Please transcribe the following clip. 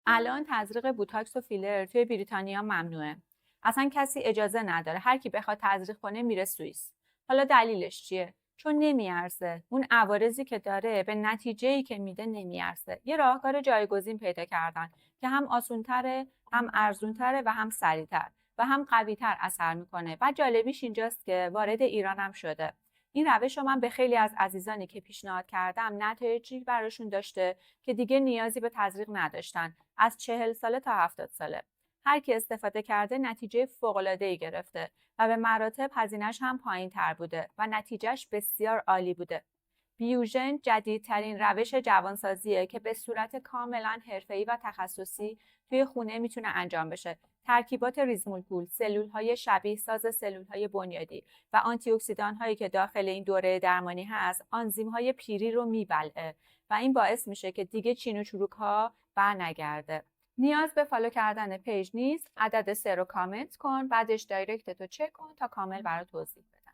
الان تزریق بوتاکس و فیلر توی بریتانیا ممنوعه. اصلا کسی اجازه نداره. هر کی بخواد تزریق کنه میره سوئیس. حالا دلیلش چیه؟ چون نمیارزه. اون عوارضی که داره به نتیجه‌ای که میده نمیارزه. یه راهکار جایگزین پیدا کردن که هم آسونتره، هم ارزونتره و هم سریعتر و هم قوی‌تر اثر میکنه. و جالبیش اینجاست که وارد ایران هم شده. این روش رو من به خیلی از عزیزانی که پیشنهاد کردم نتایجی براشون داشته که دیگه نیازی به تزریق نداشتن. از 40 ساله تا 70 ساله. هر کی استفاده کرده نتیجه فوق‌العاده‌ای گرفته و به مراتب هزینه‌اش هم پایین‌تر بوده و نتیجهش بسیار عالی بوده. بیوژن جدیدترین روش جوانسازیه که به صورت کاملا حرفه‌ای و تخصصی توی خونه میتونه انجام بشه. ترکیبات ریزمولکول، سلول‌های شبیه ساز سلول‌های بنیادی و آنتی اکسیدان‌هایی که داخل این دوره درمانی هست، آنزیم‌های پیری رو میبلعه و این باعث میشه که دیگه چین و چروک‌ها برنگرده. نیاز به فالو کردن پیج نیست. عدد 3 رو کامنت کن، بعدش دایرکت تو چک کن تا کامل برات توضیح بدم.